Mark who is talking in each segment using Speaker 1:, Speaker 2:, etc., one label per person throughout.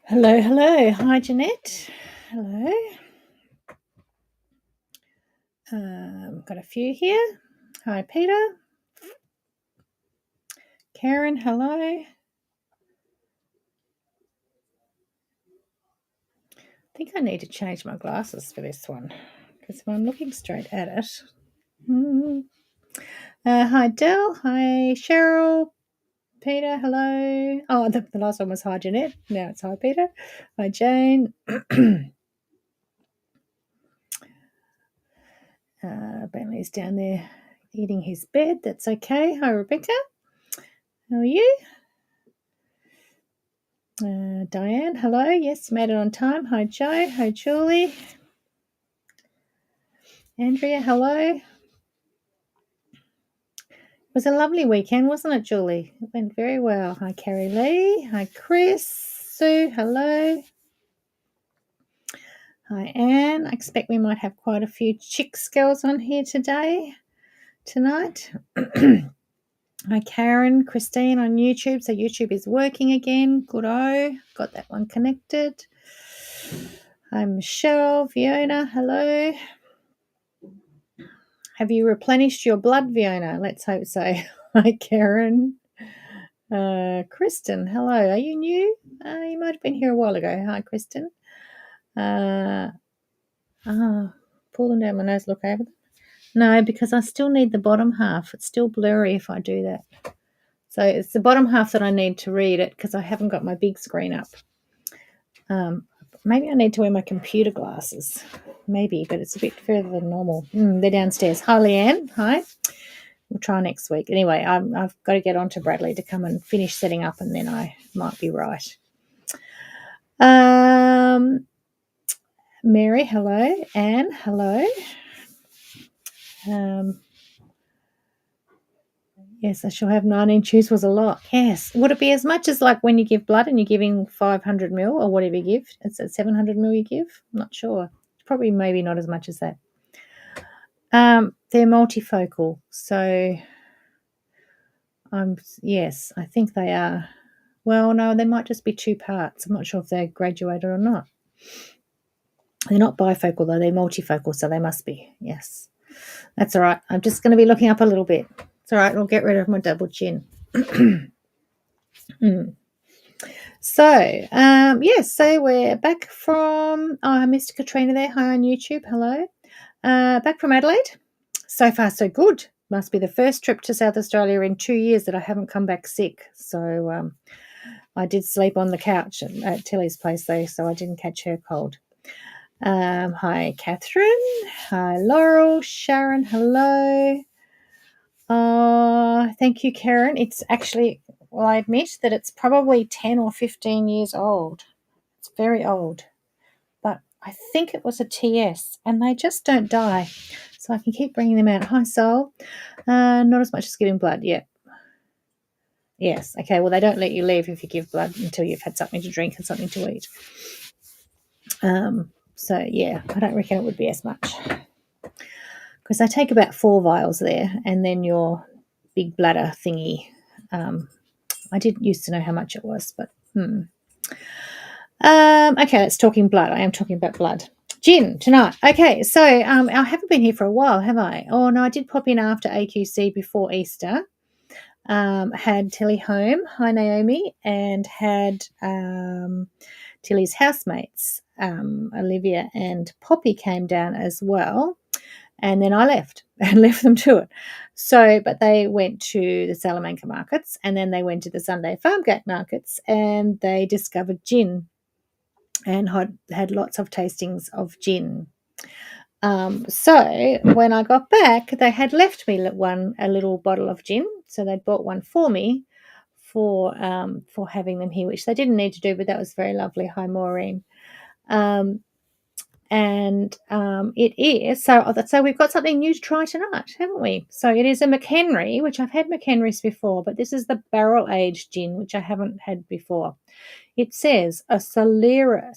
Speaker 1: Hello, hello. Hi, Jeanette. Hello. Got a few here. Hi, Peter. Karen, hello. I think I need to change my glasses for this one because if I'm looking straight at it. Hi, Dell. Hi, Cheryl. Peter, hello. Oh, the last one was hi, Jeanette. Now it's hi, Peter. Hi, Jane. Bentley's down there eating his bed. That's okay. Hi, Rebecca. How are you? Diane, hello. Yes, made it on time. Hi, Joe. Hi, Julie. Andrea, hello. It was a lovely weekend, wasn't it, Julie? It went very well. Hi, Carrie Lee. Hi, Chris. Sue, hello. Hi, Anne. I expect we might have quite a few Chix girls on here tonight. Hi, Karen. Christine on YouTube. So YouTube is working again. Good-o. Got that one connected. Hi, Michelle. Fiona, hello. Have you replenished your blood, Fiona? Let's hope so. Hi, Karen. Kristen, hello. Are you new? You might have been here a while ago. Hi, Kristen. Pull them down my nose, look over them. No, because I still need the bottom half. It's still blurry if I do that. So it's the bottom half that I need to read it because I haven't got my big screen up. Maybe I need to wear my computer glasses. Maybe, but it's a bit further than normal. They're downstairs. Hi, Leanne. Hi. We'll try next week. Anyway, I've got to get on to Bradley to come and finish setting up, and then I might be right. Mary, hello. Anne, hello. Yes, I shall have 19 chews was a lot. Yes. Would it be as much as like when you give blood and you're giving 500 ml or whatever you give? It's at 700 ml you give? I'm not sure. Probably maybe not as much as that. They're multifocal. So, yes, I think they are. Well, no, they might just be two parts. I'm not sure if they're graduated or not. They're not bifocal, though. They're multifocal, so they must be. Yes. That's all right. I'm just going to be looking up a little bit. It's all right. I'll get rid of my double chin. So, yes, so we're back from, I missed Katrina there. Hi on YouTube. Hello. Back from Adelaide. So far, so good. Must be the first trip to South Australia in 2 years that I haven't come back sick. So, I did sleep on the couch at Tilly's place, though, so I didn't catch her cold. Hi, Catherine. Hi, Laurel. Sharon, hello. Thank you, Karen. It's actually, well, I admit that it's probably 10 or 15 years old. It's very old. But I think it was a TS, and they just don't die. So I can keep bringing them out. Hi, Soul. Not as much as giving blood yet. Yes. Okay. Well, they don't let you leave if you give blood until you've had something to drink and something to eat. So, yeah, I don't reckon it would be as much. Because I take about 4 vials there and then your big bladder thingy. I didn't used to know how much it was, but okay, let's talking blood. I am talking about blood. Gin tonight. Okay, so I haven't been here for a while, have I? Oh, no, I did pop in after AQC before Easter. Had Tilly home. Hi, Naomi. And had Tilly's housemates, Olivia and Poppy came down as well. And then I left and left them to it. So, but they went to the Salamanca markets and then they went to the Sunday Farmgate markets and they discovered gin and had lots of tastings of gin. So when I got back, they had left me a little bottle of gin. So they'd bought one for me for having them here, which they didn't need to do, but that was very lovely. Hi, Maureen. It is so we've got something new to try tonight, haven't we? So it is a McHenry, which I've had McHenry's before, but this is the barrel aged gin, which I haven't had before. It says a Solera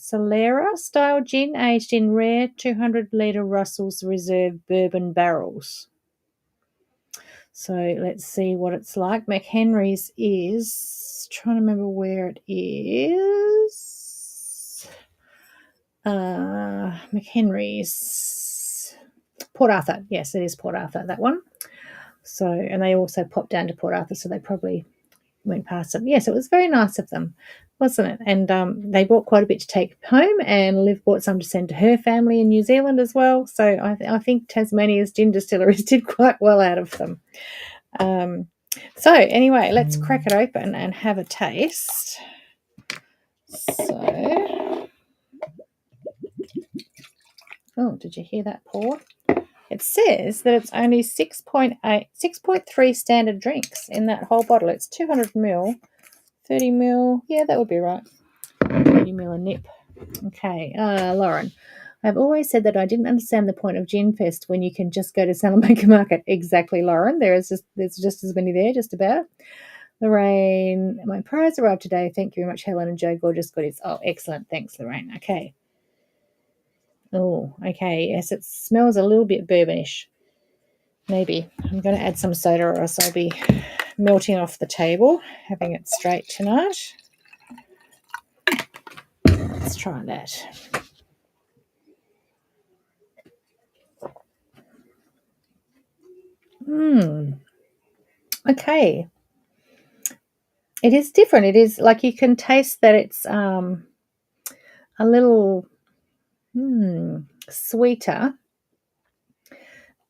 Speaker 1: style gin aged in rare 200-litre Russell's Reserve bourbon barrels. So let's see what it's like. McHenry's is, trying to remember where it is. McHenry's. Port Arthur. Yes, it is Port Arthur, that one. So, and they also popped down to Port Arthur, so they probably went past them. Yes, it was very nice of them, wasn't it? And they bought quite a bit to take home, and Liv bought some to send to her family in New Zealand as well. So I think Tasmania's gin distilleries did quite well out of them. So anyway, let's crack it open and have a taste. So, oh, did you hear that pour? It says that it's only 6.3 standard drinks in that whole bottle. It's 200 ml, 30 ml. Yeah, that would be right. 30 ml a nip. Okay, Lauren. I've always said that I didn't understand the point of Gin Fest when you can just go to Salamanca Market. Exactly, Lauren. There's just as many there, just about. Lorraine, my prize arrived today. Thank you very much, Helen and Joe. Gorgeous goodies. Oh, excellent. Thanks, Lorraine. Okay. Oh, okay. Yes, it smells a little bit bourbonish. Maybe. I'm going to add some soda or else I'll be melting off the table, having it straight tonight. Let's try that. Okay. It is different. It is like you can taste that it's a little sweeter,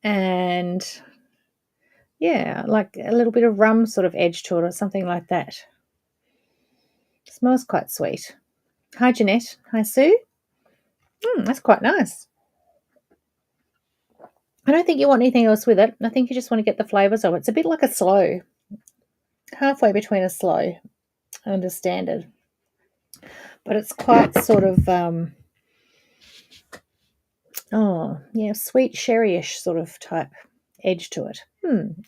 Speaker 1: and yeah, like a little bit of rum sort of edge to it or something like that. It smells quite sweet. Hi, Jeanette. Hi, Sue. That's quite nice. I don't think you want anything else with it. I think you just want to get the flavours of it. It's a bit like a sloe, halfway between a sloe and a standard. But it's quite sort of, sweet sherry-ish sort of type edge to it.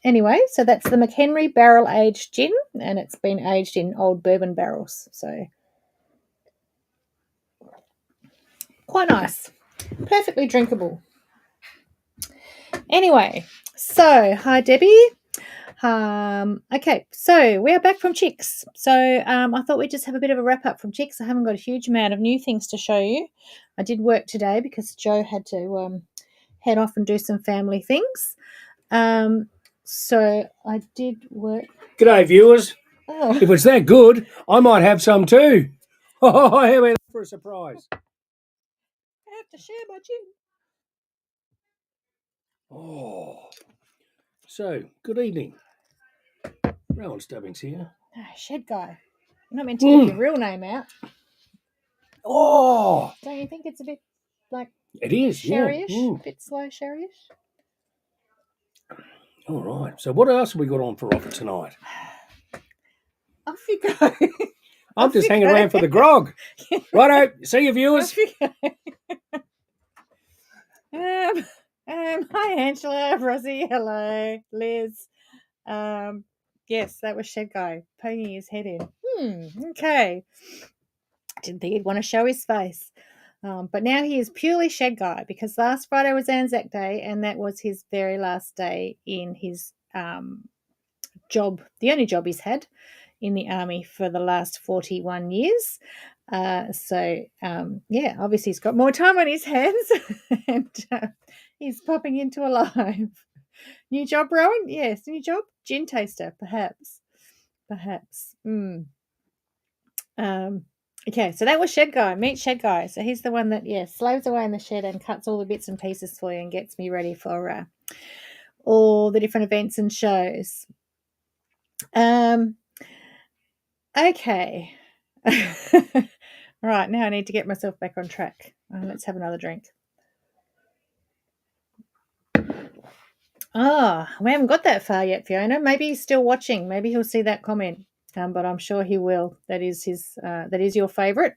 Speaker 1: Anyway, so that's the McHenry barrel-aged gin, and it's been aged in old bourbon barrels. So quite nice. Perfectly drinkable. Anyway, so hi, Debbie. Okay, so we are back from Chix. So I thought we'd just have a bit of a wrap up from Chix. I haven't got a huge amount of new things to show you. I did work today because Joe had to head off and do some family things. So I did work.
Speaker 2: G'day, viewers. Oh. If it's that good, I might have some too. Oh, here we are for a surprise.
Speaker 1: I have to share my gin.
Speaker 2: Oh, so good evening. Rowan Stubbings here.
Speaker 1: Oh, Shed Guy. You're not meant to give your real name out.
Speaker 2: Oh,
Speaker 1: don't you think it's a bit like
Speaker 2: it is
Speaker 1: sherry-ish?
Speaker 2: Yeah.
Speaker 1: A bit slow sherry-ish.
Speaker 2: All right. So what else have we got on for offer tonight?
Speaker 1: Off you go.
Speaker 2: I'm just hanging around for the grog. Righto. See you, viewers.
Speaker 1: Hi, Angela, Rosie. Hello, Liz. Yes, that was Shed Guy poking his head in. Okay. Didn't think he'd want to show his face. But now he is purely Shed Guy because last Friday was Anzac Day and that was his very last day in his job, the only job he's had in the army for the last 41 years. Obviously he's got more time on his hands and he's popping into a live. New job, Rowan? Yes, new job. Gin taster, perhaps. Okay, so that was Shed Guy. Meet Shed Guy. So he's the one that, slaves away in the shed and cuts all the bits and pieces for you and gets me ready for all the different events and shows. Okay. Right, now I need to get myself back on track. Let's have another drink. We haven't got that far yet, Fiona. Maybe he's still watching. Maybe he'll see that comment. But I'm sure he will. That is his. That is your favourite.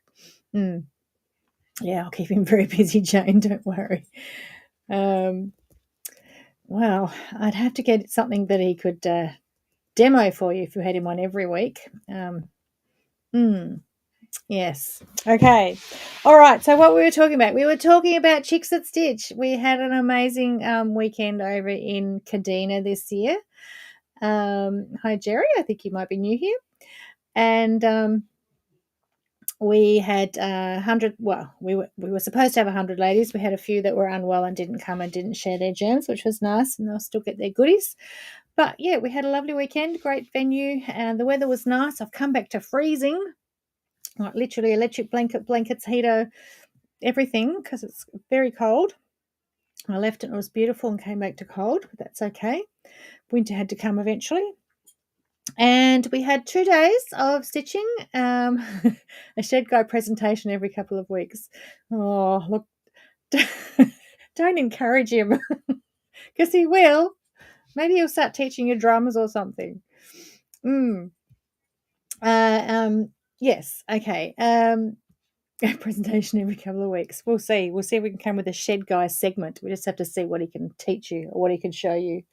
Speaker 1: Yeah, I'll keep him very busy, Jane. Don't worry. Well, I'd have to get something that he could demo for you if you had him on every week. Yes. Okay. All right. So what we were talking about? We were talking about Chix at Stitch. We had an amazing weekend over in Kadina this year. Hi, Jerry. I think you might be new here. And we had 100. Well, we were supposed to have 100 ladies. We had a few that were unwell and didn't come and didn't share their germs, which was nice, and they'll still get their goodies. But yeah, we had a lovely weekend, great venue, and the weather was nice. I've come back to freezing, like literally electric blankets, heater, everything, because it's very cold. I left it and it was beautiful and came back to cold, but that's okay. Winter had to come eventually. And we had 2 days of stitching, a shed guy presentation every couple of weeks. Oh, look, don't encourage him because he will. Maybe he'll start teaching you drums or something. Yes, okay. Presentation every couple of weeks. We'll see. We'll see if we can come with a shed guy segment. We just have to see what he can teach you or what he can show you.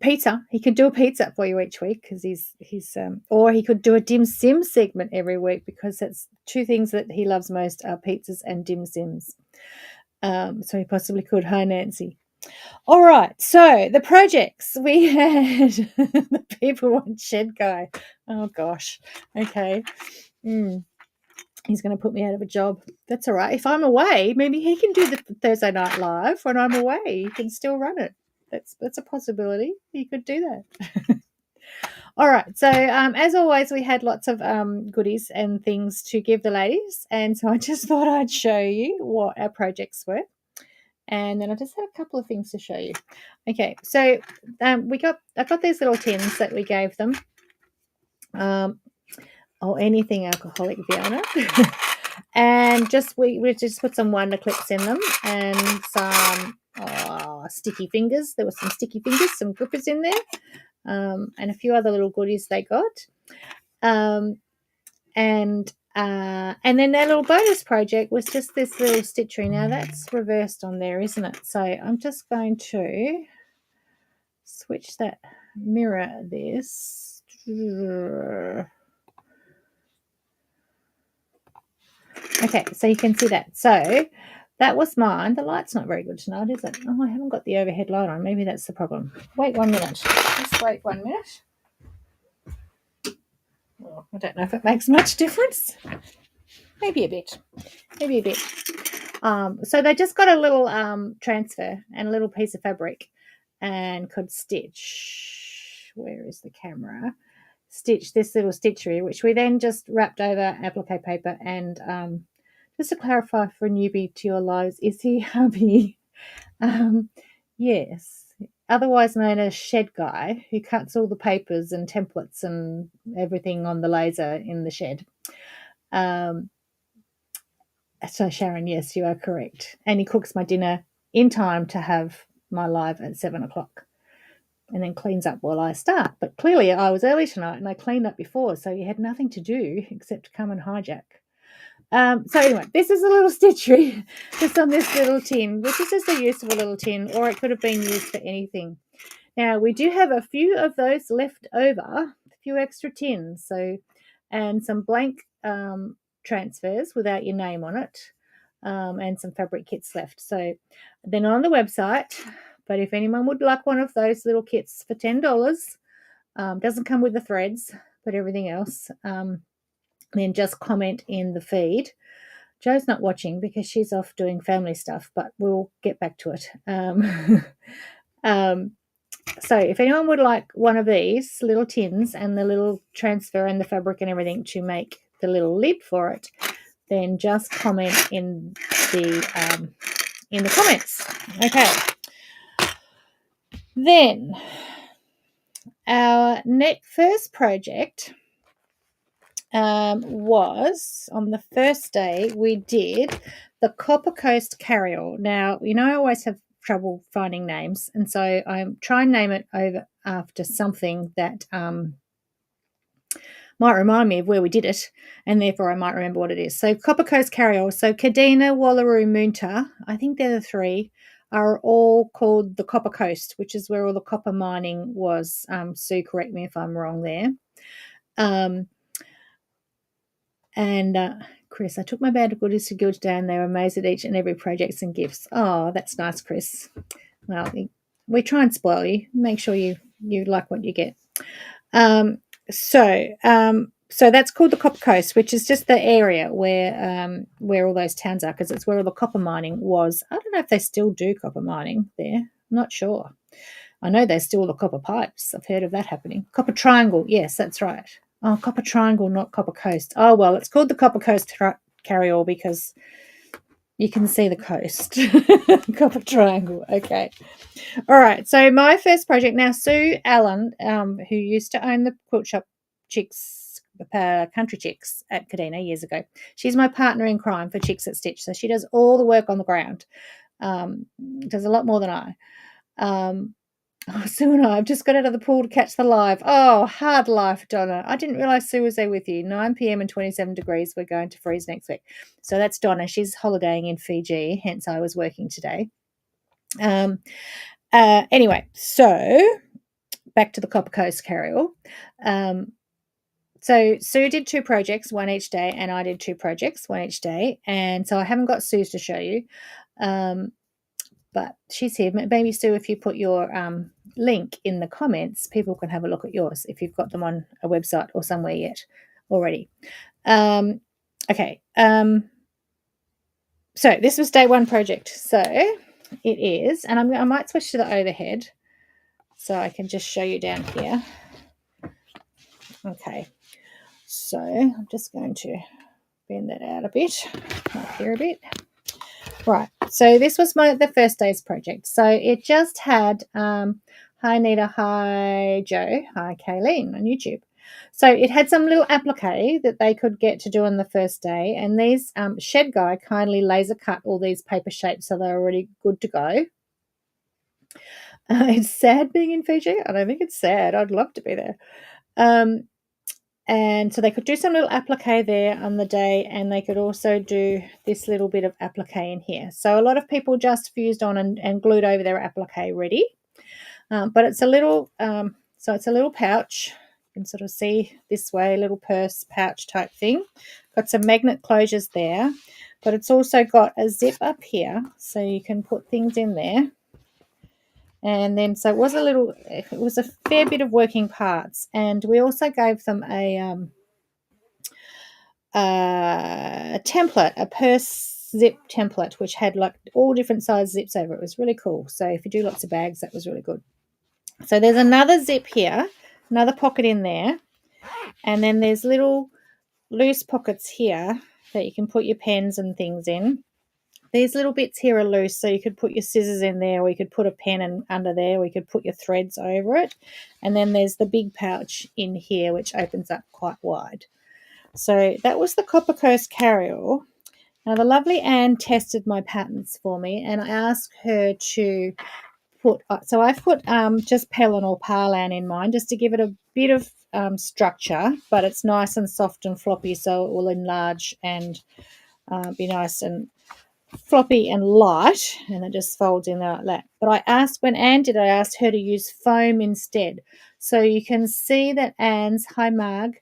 Speaker 1: Pizza. He could do a pizza for you each week because he's or he could do a dim sim segment every week because that's two things that he loves most are pizzas and dim sims. So he possibly could. Hi, Nancy. All right. So the projects we had. The people want shed guy. Oh gosh. Okay. He's going to put me out of a job. That's all right. If I'm away, maybe he can do the Thursday Night Live when I'm away. He can still run it. That's a possibility. He could do that. All right. So as always, we had lots of goodies and things to give the ladies, and so I just thought I'd show you what our projects were, and then I just had a couple of things to show you. Okay. So I got these little tins that we gave them. Or anything alcoholic, Fiona. And we just put some wonder clips in them and some sticky fingers. There were some sticky fingers, some grippers in there, and a few other little goodies they got. And then their little bonus project was just this little stitchery. Now that's reversed on there, isn't it? So I'm just going to switch that, mirror this. Okay, so you can see that. So that was mine. The light's not very good tonight, is it? Oh, I haven't got the overhead light on. Maybe that's the problem. Wait 1 minute. Just wait 1 minute. Oh, I don't know if it makes much difference. Maybe a bit. Maybe a bit. So they just got a little transfer and a little piece of fabric and could stitch. Where is the camera? Stitch this little stitchery, which we then just wrapped over applique paper and just to clarify for a newbie to your lives, is he hubby? Yes, otherwise known as shed guy, who cuts all the papers and templates and everything on the laser in the shed. So Sharon, yes, you are correct. And he cooks my dinner in time to have my live at 7 o'clock. And then cleans up while I start. But clearly I was early tonight and I cleaned up before, so he had nothing to do except to come and hijack. So anyway, this is a little stitchery just on this little tin, which is just a useful little tin, or it could have been used for anything. Now, we do have a few of those left over, a few extra tins, so and some blank transfers without your name on it, and some fabric kits left. So they're not on the website, but if anyone would like one of those little kits for $10, doesn't come with the threads, but everything else, then just comment in the feed. Jo's not watching because she's off doing family stuff, but we'll get back to it. So if anyone would like one of these little tins and the little transfer and the fabric and everything to make the little lid for it, then just comment in the comments. Okay. Then our first project was on the first day we did the Coppercoast carryall. Now, I always have trouble finding names, and so I try and name it over after something that might remind me of where we did it, and therefore I might remember what it is. So Coppercoast carryall. So Kadina, Wallaroo, Moonta, I think they're the three, are all called the Coppercoast, which is where all the copper mining was. Sue, correct me if I'm wrong there. And Chris, I took my bag of goodies to Gilge, and they were amazed at each and every projects and gifts. Oh, that's nice, Chris. Well, we try and spoil you. Make sure you like what you get. So so that's called the Coppercoast, which is just the area where all those towns are, because it's where all the copper mining was. I don't know if they still do copper mining there. I'm not sure. I know there's still the copper pipes. I've heard of that happening. Copper Triangle, yes, that's right. Oh, Copper Triangle, not Copper Coast. Oh, well, it's called the Coppercoast carryall because you can see the coast. Copper Triangle, okay. All right, so my first project, now Sue Allen, who used to own the quilt shop Chix, Country Chix at Kadena years ago, she's my partner in crime for Chix at Stitch, so she does all the work on the ground, does a lot more than I. Sue and I have just got out of the pool to catch the live. Oh, hard life, Donna. I didn't realise Sue was there with you. 9 p.m. and 27 degrees. We're going to freeze next week. So that's Donna. She's holidaying in Fiji, hence I was working today. Anyway, so back to the Coppercoast carryall. So Sue did 2 projects, one each day, and I did 2 projects, one each day. And so I haven't got Sue's to show you. But she's here. Maybe, Sue, if you put your link in the comments, people can have a look at yours if you've got them on a website or somewhere yet already. Okay. So this was day 1 project. So it is, and I might switch to the overhead so I can just show you down here. Okay. So I'm just going to bend that out a bit, up here a bit. Right, so this was the first day's project. So it just had hi Nita, hi Joe, hi Kayleen on YouTube. So it had some little applique that they could get to do on the first day, and these shed guy kindly laser cut all these paper shapes so they're already good to go. It's sad being in Fiji. I don't think it's sad. I'd love to be there. And so they could do some little applique there on the day, and they could also do this little bit of applique in here. So a lot of people just fused on and glued over their applique ready. But it's a little, so it's a little pouch. You can sort of see this way, a little purse pouch type thing. Got some magnet closures there, but it's also got a zip up here, so you can put things in there. And then, so it was a fair bit of working parts, and we also gave them a template, a purse zip template, which had like all different size zips over it. It was really cool. So if you do lots of bags, that was really good. So there's another zip here, another pocket in there, and then there's little loose pockets here that you can put your pens and things in. These little bits here are loose, so you could put your scissors in there, or you could put a pen under there, or you could put your threads over it. And then there's the big pouch in here, which opens up quite wide. So that was the Coppercoast carryall. Now, the lovely Anne tested my patterns for me, and I asked her to put, so I've put just Pellin or Parlan in mine, just to give it a bit of structure, but it's nice and soft and floppy, so it will enlarge and be nice and floppy and light, and it just folds in there like that. But I asked, when Anne did, I asked her to use foam instead. So you can see that Anne's, hi Marg,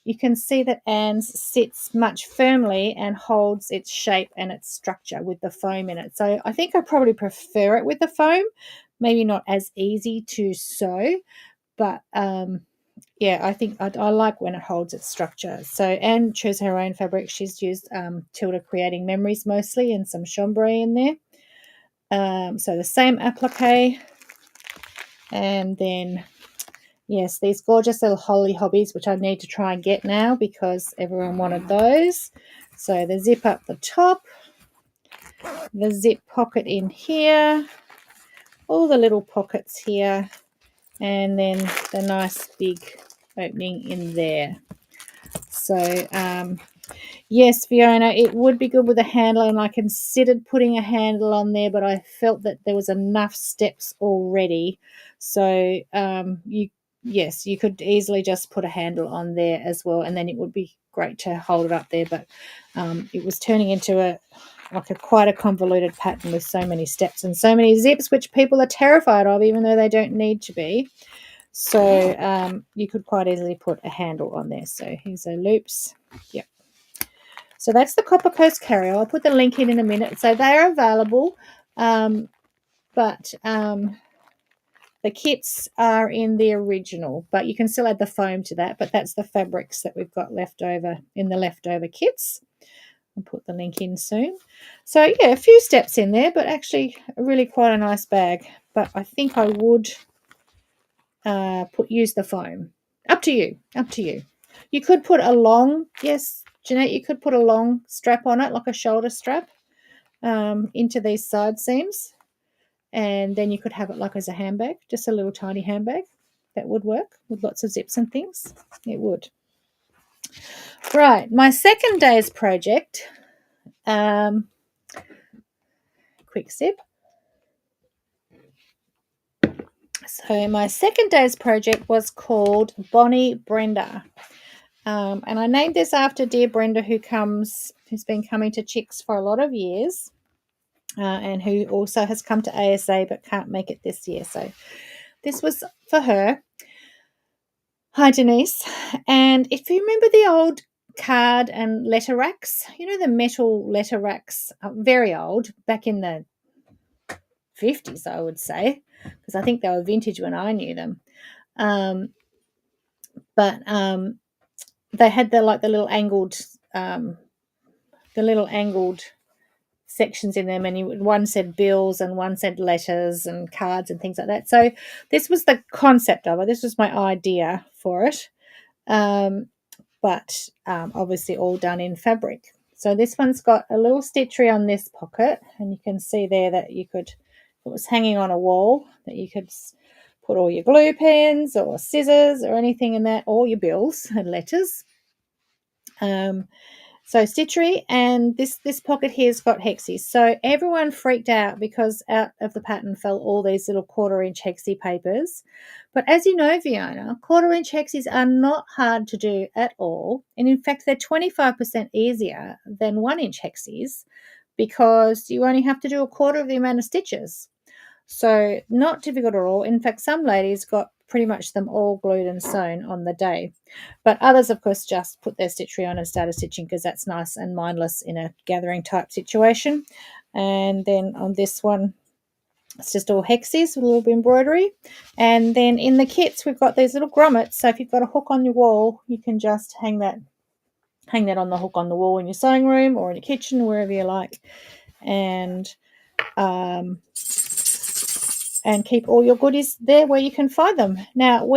Speaker 1: you can see that Anne's sits much firmly and holds its shape and its structure with the foam in it. So I think I probably prefer it with the foam. Maybe not as easy to sew, but yeah, I think I like when it holds its structure. So Anne chose her own fabric. She's used Tilda Creating Memories mostly, and some chambray in there. So the same applique. And then, yes, these gorgeous little holly hobbies, which I need to try and get now because everyone wanted those. So the zip up the top, the zip pocket in here, all the little pockets here, and then the nice big opening in there. So yes, Fiona, it would be good with a handle, and I considered putting a handle on there, but I felt that there was enough steps already. So you could easily just put a handle on there as well, and then it would be great to hold it up there. But it was turning into quite a convoluted pattern with so many steps and so many zips, which people are terrified of, even though they don't need to be. So you could quite easily put a handle on there. So here's the loops. Yep. So that's the Coppercoast carryall. I'll put the link in a minute. So they are available, but they're The kits are in the original, but you can still add the foam to that. But that's the fabrics that we've got left over in the leftover kits. I'll put the link in soon. So, yeah, a few steps in there, but actually really quite a nice bag. But I think I would use the foam. Up to you. Up to you. You could put a long, yes, Jeanette, you could put a long strap on it, like a shoulder strap, into these side seams. And then you could have it like as a handbag, just a little tiny handbag. That would work with lots of zips and things. It would. Right, my second day's project, quick sip. So my second day's project was called Bonny Brenda. And I named this after dear Brenda, who's been coming to Chix for a lot of years, and who also has come to ASA but can't make it this year. So this was for her. Hi, Denise. And if you remember the old card and letter racks, you know, the metal letter racks, very old, back in the 50s, I would say, because I think they were vintage when I knew them. But they had the little angled sections in them, and one said bills and one said letters and cards and things like that. So this was the concept of it. This was my idea for it. But obviously all done in fabric. So this one's got a little stitchery on this pocket, and you can see there that you could, if it was hanging on a wall, that you could put all your glue pens or scissors or anything in that, or your bills and letters. So stitchery, and this pocket here's got hexes. So everyone freaked out because out of the pattern fell all these little 1/4-inch hexie papers. But as you know, Fiona, 1/4-inch hexes are not hard to do at all. And in fact, they're 25% easier than 1-inch hexes because you only have to do 1/4 of the amount of stitches. So not difficult at all. In fact, some ladies got pretty much them all glued and sewn on the day. But others, of course, just put their stitchery on and started stitching because that's nice and mindless in a gathering type situation. And then on this one, it's just all hexes with a little bit of embroidery. And then in the kits, we've got these little grommets. So if you've got a hook on your wall, you can just hang that on the hook on the wall in your sewing room or in your kitchen, wherever you like. And keep all your goodies there where you can find them. Now,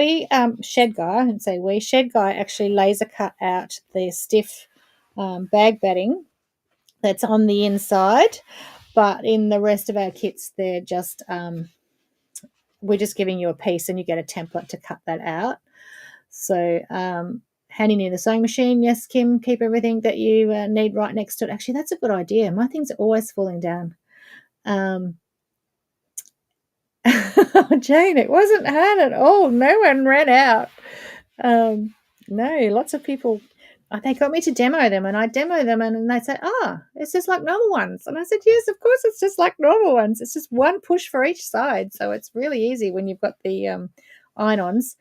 Speaker 1: Shed Guy actually laser cut out the stiff bag batting that's on the inside, but in the rest of our kits, they're just, we're just giving you a piece and you get a template to cut that out. So, handy near the sewing machine. Yes, Kim, keep everything that you need right next to it. Actually, that's a good idea. My things are always falling down. Jane, it wasn't hard at all. No one ran out. No, lots of people, they got me to demo them, and I demo them, and they said, it's just like normal ones. And I said, yes, of course, it's just like normal ones. It's just one push for each side. So it's really easy when you've got the iron-ons.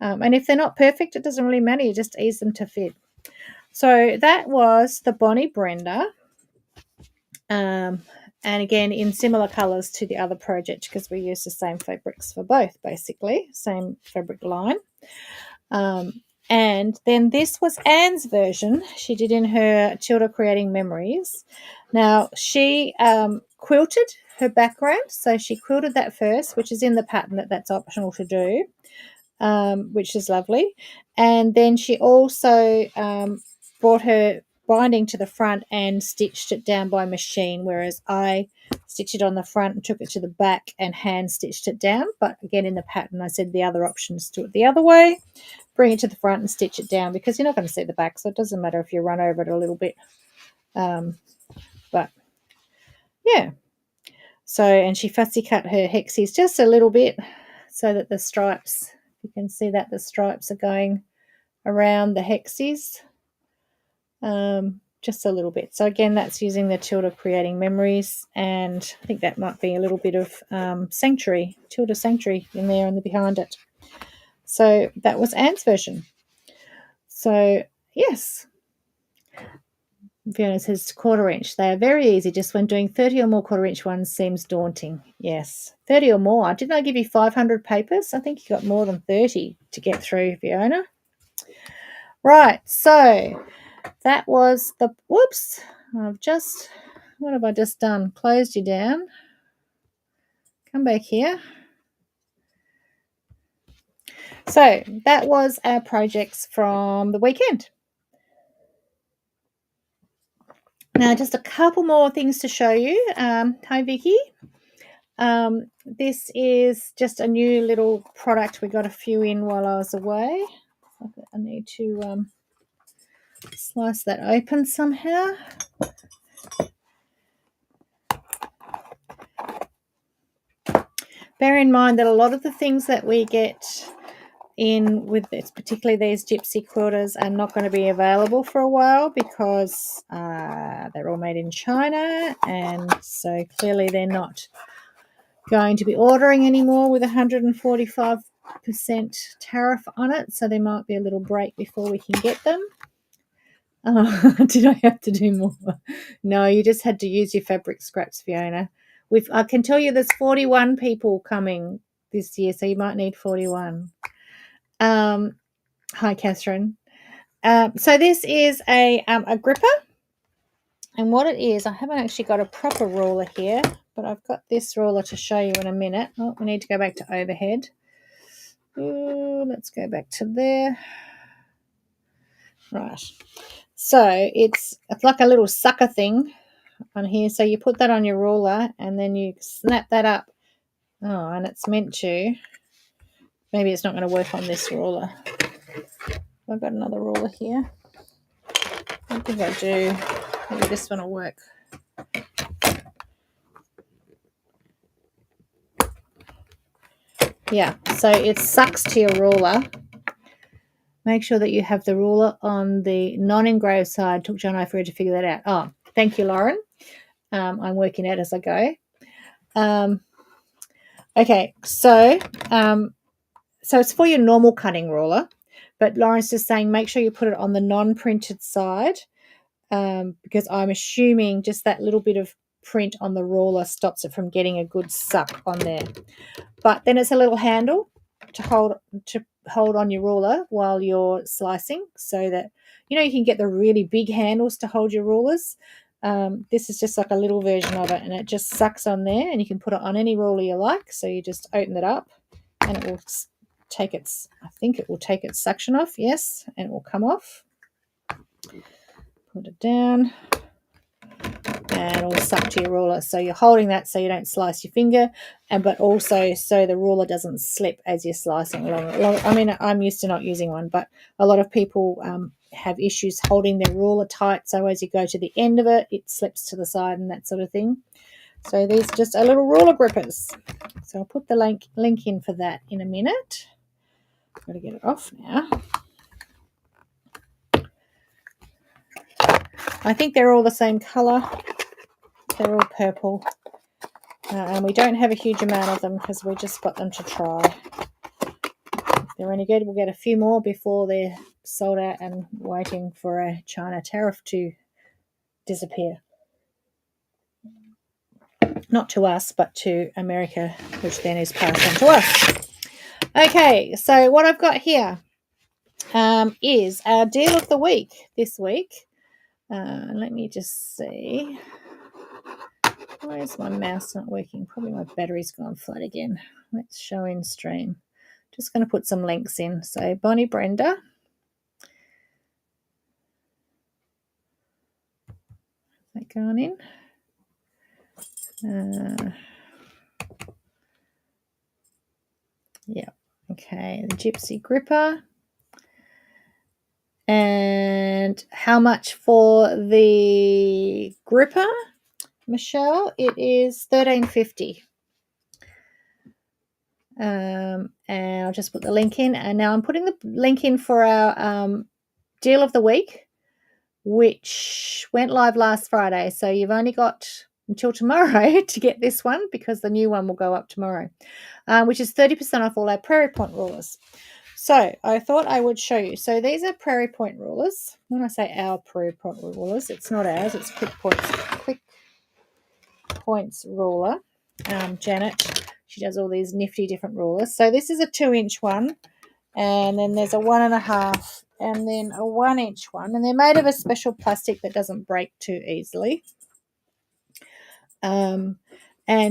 Speaker 1: And if they're not perfect, it doesn't really matter. You just ease them to fit. So that was the Bonny Brenda. And again, in similar colours to the other project because we used the same fabrics for both, basically, same fabric line. And then this was Anne's version. She did in her Tilda Creating Memories. Now, she quilted her background. So she quilted that first, which is in the pattern that's optional to do, which is lovely. And then she also brought her binding to the front and stitched it down by machine, whereas I stitched it on the front and took it to the back and hand stitched it down. But again, in the pattern, I said the other option is do it the other way, bring it to the front and stitch it down, because you're not going to see the back, so it doesn't matter if you run over it a little bit. But yeah, so, and she fussy cut her hexes just a little bit so that the stripes, you can see that the stripes are going around the hexes. Just a little bit. So again, that's using the Tilda Creating Memories, and I think that might be a little bit of Tilda Sanctuary in there and behind it. So that was Anne's version. So yes, Fiona says 1/4 inch. They are very easy. Just when doing 30 or more 1/4 inch ones seems daunting. Yes, 30 or more. Didn't I give you 500 papers? I think you got more than 30 to get through, Fiona. Right, so that was the, whoops, what have I just done? Closed you down. Come back here. So that was our projects from the weekend. Now, just a couple more things to show you. Hi, Vicky. This is just a new little product. We got a few in while I was away. I need to slice that open somehow. Bear in mind that a lot of the things that we get in with this, particularly these gypsy quilters, are not going to be available for a while because they're all made in China, and so clearly they're not going to be ordering anymore with 145% tariff on it, so there might be a little break before we can get them. Did I have to do more? No, you just had to use your fabric scraps, Fiona. I can tell you there's 41 people coming this year, so you might need 41. Hi, Catherine. So this is a gripper, and what it is, I haven't actually got a proper ruler here, but I've got this ruler to show you in a minute. Oh, we need to go back to overhead. Ooh, let's go back to there. Right. So it's like a little sucker thing on here. So you put that on your ruler and then you snap that up. Oh, and it's meant to. Maybe it's not going to work on this ruler. I've got another ruler here. I think I do. Maybe this one will work. Yeah, so it sucks to your ruler. Make sure that you have the ruler on the non-engraved side. Took John over to figure that out. Oh, thank you, Lauren. I'm working out as I go. Okay, so it's for your normal cutting ruler, but Lauren's just saying make sure you put it on the non-printed side because I'm assuming just that little bit of print on the ruler stops it from getting a good suck on there. But then it's a little handle to hold on your ruler while you're slicing, so that you can get the really big handles to hold your rulers. This is just like a little version of it, and it just sucks on there, and you can put it on any ruler you like. So you just open it up and it will take its suction off, yes, and it will come off. Put it down and it will suck to your ruler. So you're holding that so you don't slice your finger, but also so the ruler doesn't slip as you're slicing along. I mean, I'm used to not using one, but a lot of people have issues holding their ruler tight, so as you go to the end of it, it slips to the side and that sort of thing. So these are just a little ruler grippers. So I'll put the link in for that in a minute. Got to get it off now. I think they're all the same colour. They're all purple. And we don't have a huge amount of them because we just got them to try. If they're any good, we'll get a few more before they're sold out and waiting for a China tariff to disappear. Not to us, but to America, which then is passed on to us. Okay, so what I've got here is our deal of the week this week. Let me just see. Why is my mouse not working? Probably my battery's gone flat again. Let's show in stream. Just going to put some links in. So Bonny Brenda. Is that going in? Yeah. Okay. The Gypsy Gripper. And how much for the gripper, Michelle? It is $13.50. And I'll just put the link in. And now I'm putting the link in for our deal of the week, which went live last Friday. So you've only got until tomorrow to get this one because the new one will go up tomorrow, which is 30% off all our Prairie Point rulers. So I thought I would show you. So these are Prairie Point rulers. When I say our Prairie Point rulers, it's not ours. It's Quick Points ruler. Janet, she does all these nifty different rulers. So this is a 2-inch one, and then there's a 1.5, and then a 1-inch one, and they're made of a special plastic that doesn't break too easily. And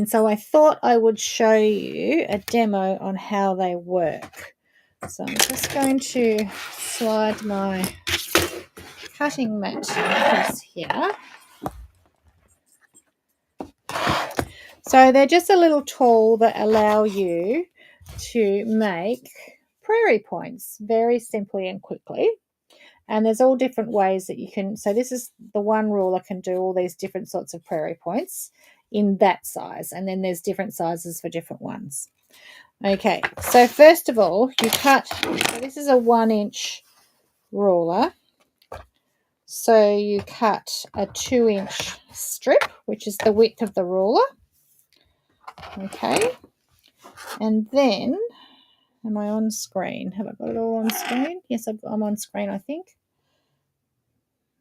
Speaker 1: so I thought I would show you a demo on how they work. So I'm just going to slide my cutting mat across here. So they're just a little tool that allow you to make prairie points very simply and quickly. And there's all different ways that you can. So this is the one ruler can do all these different sorts of prairie points in that size. And then there's different sizes for different ones. Okay, so first of all, you cut. So this is a 1-inch ruler. So you cut a 2-inch strip, which is the width of the ruler. Okay, and then, am I on screen? Have I got it all on screen? Yes, I'm on screen, I think.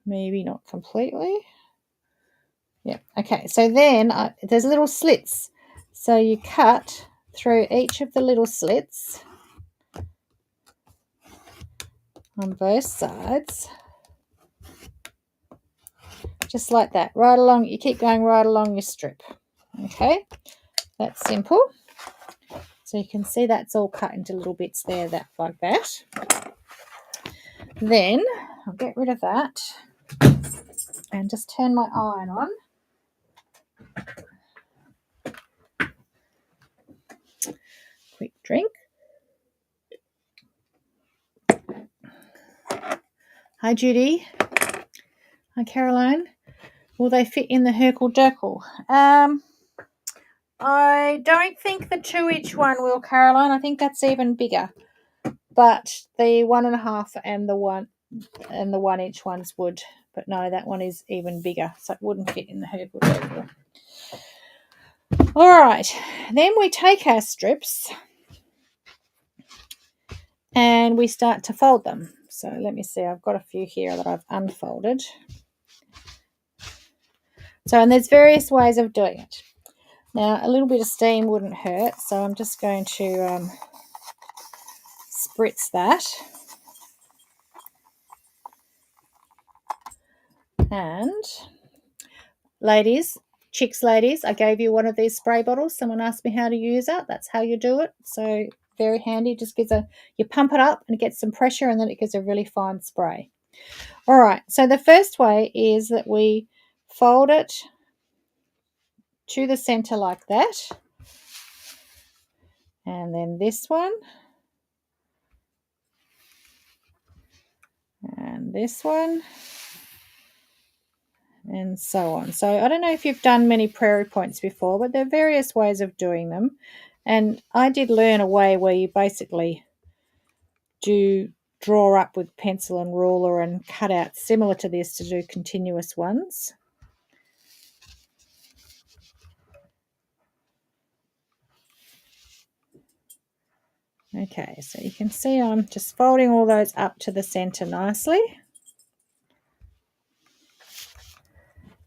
Speaker 1: Maybe not completely. Yeah, okay, so then there's little slits. So you cut through each of the little slits on both sides. Just like that, right along. You keep going right along your strip. Okay, that's simple. So you can see that's all cut into little bits there, like that. Then I'll get rid of that and just turn my iron on. Quick drink. Hi, Judy. Hi, Caroline. Will they fit in the Hercle Durkle? I don't think the 2-inch one will, Caroline. I think that's even bigger. But the 1.5 and the 1-inch ones would. But no, that one is even bigger, so it wouldn't fit in the Hercle Durkle. All right, then we take our strips and we start to fold them. So let me see, I've got a few here that I've unfolded. So, and there's various ways of doing it. Now, a little bit of steam wouldn't hurt, so I'm just going to spritz that. And ladies, Chix ladies, I gave you one of these spray bottles. Someone asked me how to use it. That's how you do it. So very handy. Just gives you pump it up and it gets some pressure and then it gives a really fine spray. All right. So the first way is that we fold it to the center like that. And then this one. And this one. And so on. So I don't know if you've done many prairie points before, but there are various ways of doing them. And I did learn a way where you basically do draw up with pencil and ruler and cut out similar to this to do continuous ones. Okay, so you can see I'm just folding all those up to the center nicely.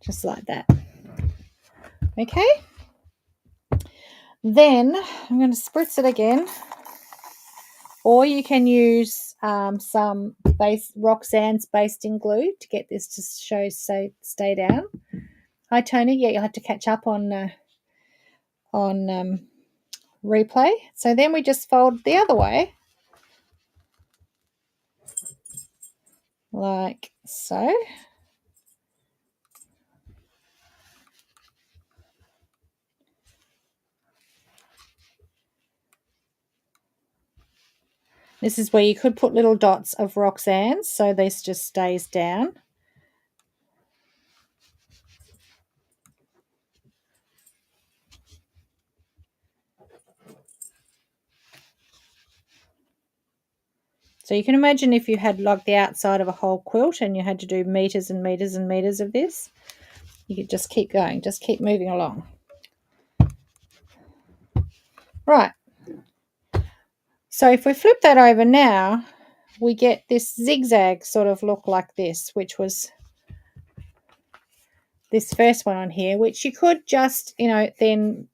Speaker 1: Just like that. Okay. Then I'm going to spritz it again. Or you can use some Roxanne's basting glue to get this to stay down. Hi, Tony. Yeah, you'll have to catch up on replay. So then we just fold the other way. Like so. This is where you could put little dots of Roxanne's, so this just stays down. So you can imagine if you had like the outside of a whole quilt and you had to do meters and meters and meters of this, you could just keep going, just keep moving along. Right. So if we flip that over now, we get this zigzag sort of look like this, which was this first one on here, which you could just, then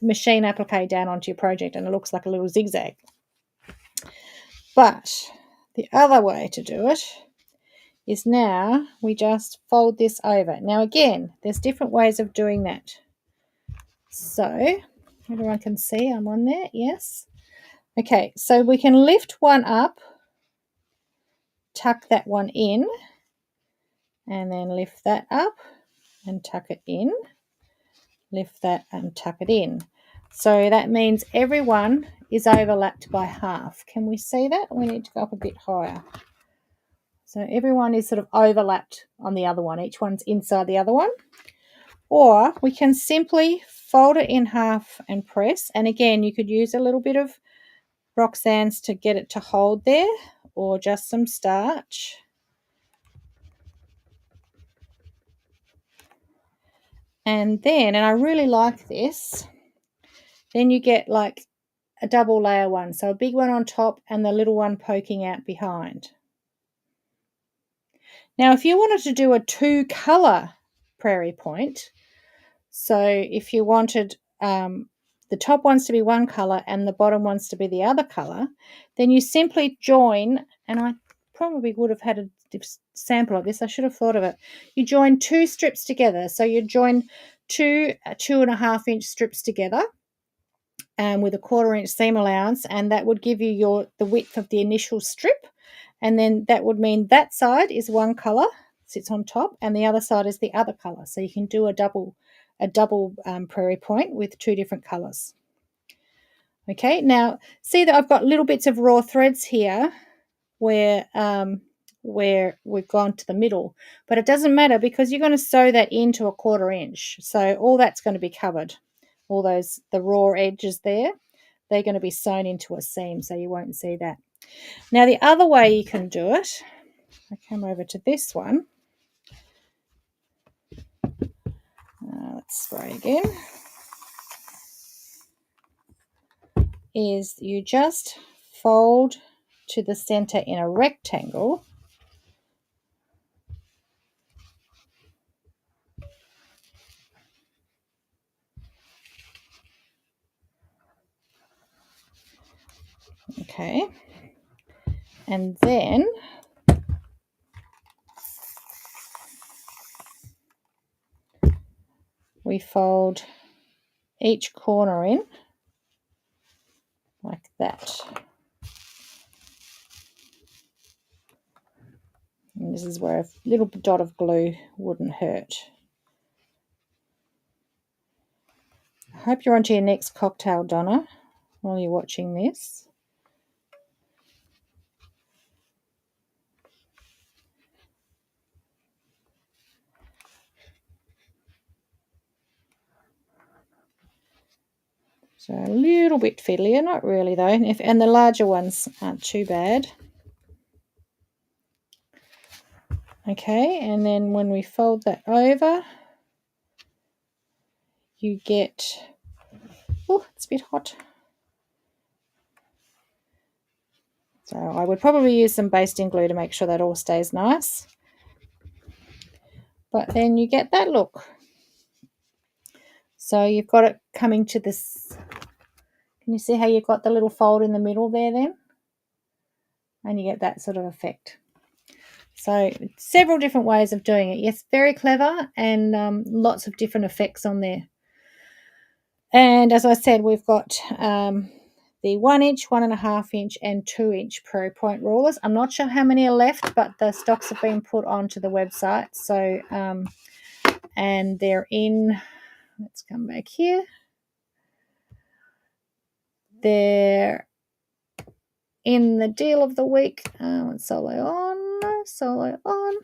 Speaker 1: machine applique down onto your project and it looks like a little zigzag. But the other way to do it is now we just fold this over. Now again, there's different ways of doing that. So everyone can see I'm on there, yes. Okay, so we can lift one up, tuck that one in, and then lift that up and tuck it in, lift that and tuck it in. So that means everyone is overlapped by half. Can we see that? We need to go up a bit higher. So everyone is sort of overlapped on the other one. Each one's inside the other one. Or we can simply fold it in half and press. And again, you could use a little bit of Roxanne's to get it to hold there, or just some starch. And then, and I really like this, then you get like a double layer one. So a big one on top and the little one poking out behind. Now, if you wanted to do a 2-color Prairie Point, so if you wanted the top ones to be one color and the bottom ones to be the other color, then you simply join, and I probably would have had a sample of this, I should have thought of it. You join 2 strips together. So you join 2.5 inch strips together with a 1/4 inch seam allowance, and that would give you the width of the initial strip. And then that would mean that side is one color, sits on top, and the other side is the other color. So you can do a double Prairie Point with 2 different colors. Okay, now see that I've got little bits of raw threads here where we've gone to the middle, but it doesn't matter because you're going to sew that into a 1/4 inch. So all that's going to be covered. All the raw edges there, they're going to be sewn into a seam, so you won't see that. Now the other way you can do it, I come over to this one. Let's spray again. Is you just fold to the center in a rectangle. Okay. And then we fold each corner in like that. And this is where a little dot of glue wouldn't hurt. I hope you're onto your next cocktail, Donna, while you're watching this. So a little bit fiddlier, not really though, and the larger ones aren't too bad. Okay, and then when we fold that over, you get, oh, it's a bit hot. So I would probably use some basting glue to make sure that all stays nice. But then you get that look. So you've got it coming to this. Can you see how you've got the little fold in the middle there then? And you get that sort of effect. So several different ways of doing it. Yes, very clever, and lots of different effects on there. And as I said, we've got the 1 inch, 1.5 inch, and 2 inch Prairie Point rulers. I'm not sure how many are left, but the stocks have been put onto the website. So, and they're in, let's come back here. They're in the deal of the week. Solo on.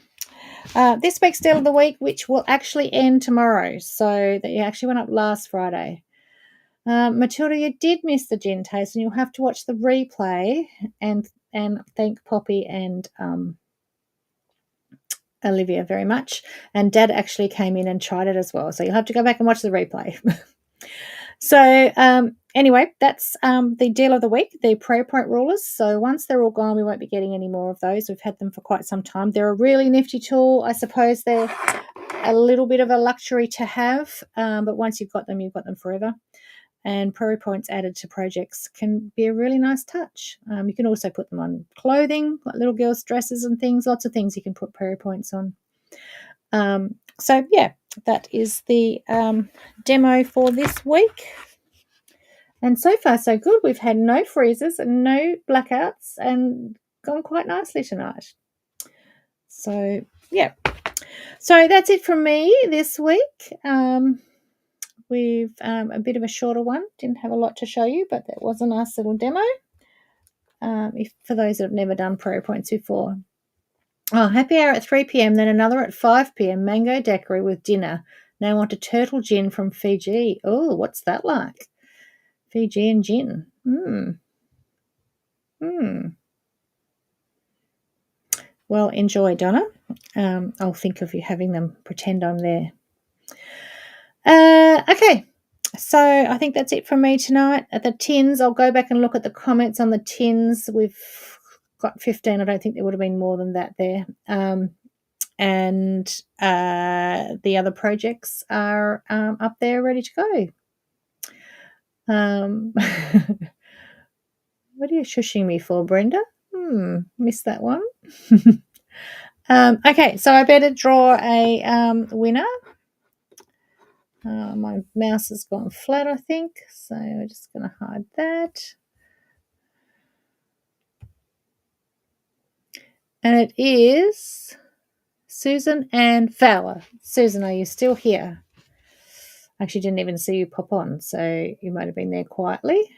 Speaker 1: This week's deal of the week, which will actually end tomorrow. So that actually went up last Friday. Matilda, you did miss the gin taste, and you'll have to watch the replay and thank Poppy and Olivia very much. And Dad actually came in and tried it as well, so you'll have to go back and watch the replay. So anyway, that's the deal of the week, the Prairie Point rulers. So once they're all gone, we won't be getting any more of those. We've had them for quite some time. They're a really nifty tool. I suppose they're a little bit of a luxury to have, but once you've got them forever. And Prairie Points added to projects can be a really nice touch. You can also put them on clothing, like little girls' dresses and things. Lots of things you can put Prairie Points on. So yeah, that is the demo for this week. And so far, so good. We've had no freezes and no blackouts and gone quite nicely tonight. So, yeah. So that's it from me this week. We've a bit of a shorter one. Didn't have a lot to show you, but that was a nice little demo. For those that have never done Prairie Points before. Oh, happy hour at 3 p.m, then another at 5 p.m. Mango daiquiri with dinner. Now on to turtle gin from Fiji. Oh, what's that like? Fijian gin. Well, enjoy, Donna. I'll think of you having them. Pretend I'm there. Okay. So I think that's it from me tonight. At the tins, I'll go back and look at the comments on the tins. We've got 15. I don't think there would have been more than that there. And the other projects are up there ready to go. What are you shushing me for, Brenda? Missed that one. Okay, so I better draw a winner. My mouse has gone flat, I think, so we're just going to hide that. And it is Susan and Fowler. Susan, are you still here? Actually, didn't even see you pop on, so you might have been there quietly.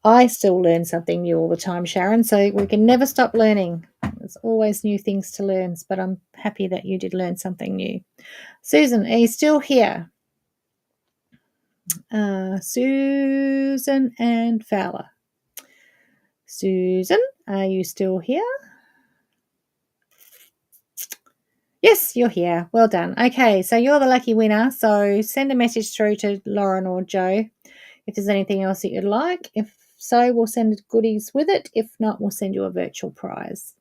Speaker 1: I still learn something new all the time, Sharon, so we can never stop learning. There's always new things to learn, but I'm happy that you did learn something new. Susan, are you still here? Susan and Fowler. Susan, are you still here? Yes, you're here. Well done. Okay, so you're the lucky winner. So send a message through to Lauren or Joe if there's anything else that you'd like. If so, we'll send goodies with it. If not, we'll send you a virtual prize.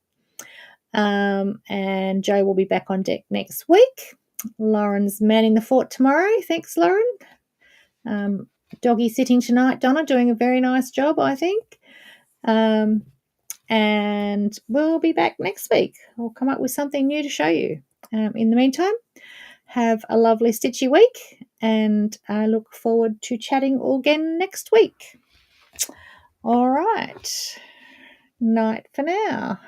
Speaker 1: And Joe will be back on deck next week. Lauren's manning the fort tomorrow. Thanks, Lauren. Doggy sitting tonight. Donna doing a very nice job, I think. And we'll be back next week. I'll come up with something new to show you. In the meantime, have a lovely stitchy week, and I look forward to chatting again next week. All right. Night for now.